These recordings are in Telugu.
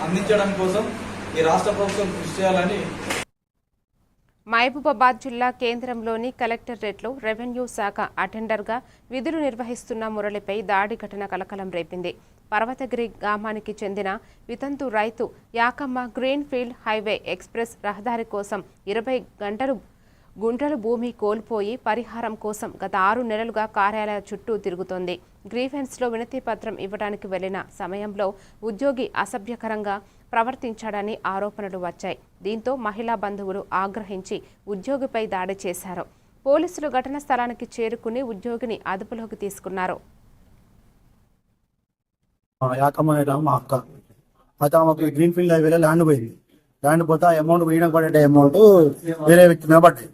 అందించడం కోసం ఈ రాష్ట్ర ప్రభుత్వం కృషి చేయాలని. మహబూబాబాద్ జిల్లా కేంద్రంలోని కలెక్టరేట్లో రెవెన్యూ శాఖ అటెండర్గా విధులు నిర్వహిస్తున్న మురళిపై దాడి ఘటన కలకలం రేపింది. పర్వతగిరి గ్రామానికి చెందిన వితంతు రైతు Yakamma green field highway express రహదారి కోసం 20 గుంటలు భూమి కోల్పోయి పరిహారం కోసం గత 6 నెలలుగా కార్యాలయ చుట్టూ తిరుగుతోంది. గ్రీవెన్స్లో వినతి పత్రం ఇవ్వడానికి వెళ్లిన సమయంలో ఉద్యోగి అసభ్యకరంగా ప్రవర్తించాడని ఆరోపణలు వచ్చాయి. దీంతో మహిళా బంధువులు ఆగ్రహించి ఉద్యోగిపై దాడి చేశారు. పోలీసులు ఘటనా స్థలానికి చేరుకుని ఉద్యోగిని అదుపులోకి తీసుకున్నారు. మా అక్క అయితే ఆమెకు గ్రీన్ ఫీల్డ్ హైవేలో ల్యాండ్ పోయింది. ల్యాండ్ పోతే ఆ అమౌంట్ వీణ పడే అమౌంట్ వేరే వ్యక్తి మీద పడ్డాయి.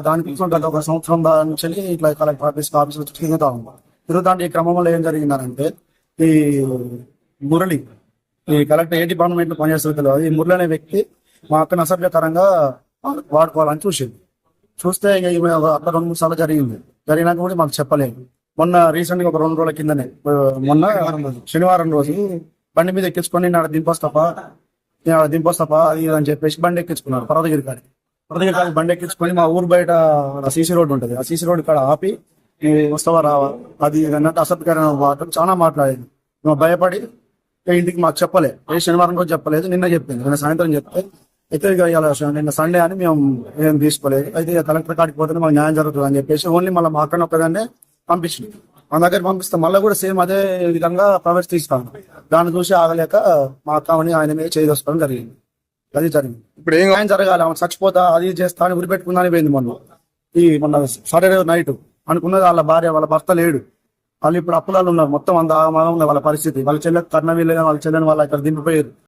దానికోసం గత 1 సంవత్సరం నుంచి ఇట్లా కలెక్టర్ ఆఫీస్ వచ్చి తిరుగుతా ఉన్నాం. తిరుగుతా ఈ క్రమంలో ఏం జరిగిందనంటే ఈ మురళి ఈ కలెక్టర్ ఏ డిపార్ట్మెంట్ లో పనిచేస్తుంది తెలియదు. ఈ మురళి అనే వ్యక్తి మా అక్కను అసభ్యకరంగా వాడుకోవాలని చూస్తే ఈమె అక్కడ 2-3 సార్లు జరిగినాక కూడా మాకు చెప్పలేదు. మొన్న రీసెంట్ గా ఒక 2 రోజుల కిందనే మొన్న శనివారం రోజు బండి మీద ఎక్కించుకొని నేను దింపొస్తాపా అది అని చెప్పేసి బండి ఎక్కించుకున్నాడు. పర్వతగిరి కాడి బండి ఎక్కించుకొని మా ఊరు బయట సీసీ రోడ్ ఉంటుంది. ఆ సీసీ రోడ్ కాడ ఆపి వస్తావా రావా అది అన్నట్టు అసభ్యకరమైన మాటలు చాలా మాట్లాడేది. మేము భయపడి ఇంటికి మాకు చెప్పలే. శనివారం రోజు చెప్పలేదు, నిన్న చెప్పింది. నిన్న సాయంత్రం చెప్తే అయితే నిన్న సండే అని మేము ఏం తీసుకోలేదు. అయితే కలెక్టర్ కాడికి పోతే మాకు న్యాయం జరుగుతుంది అని చెప్పేసి ఓన్లీ మళ్ళీ మా అక్కడ ఒక్కదాన్నే పంపించింది. మన దగ్గర పంపిస్తే మళ్ళీ కూడా సేమ్ అదే విధంగా ప్రవర్తిస్తాను. దాన్ని చూసి ఆగలేక మా అక్కని ఆయన మీద చేసుకోవడం జరిగింది. అది జరిగింది. ఇప్పుడు ఏం న్యాయం జరగాలి, ఆమె చచ్చిపోతా అది చేస్తా అని ఉరిపెట్టుకుందాని పోయింది. మొన్న సాటర్డే నైట్ అనుకున్నది వాళ్ళ భార్య వాళ్ళ భర్త లేడు. వాళ్ళు ఇప్పుడు అప్పులాలు ఉన్నారు. మొత్తం అంత ఉన్నారు వాళ్ళ పరిస్థితి. వాళ్ళ చెల్లెకి కర్ణ వీళ్ళని వాళ్ళ చెల్లెని వాళ్ళ ఇక్కడ దింపిపోయారు.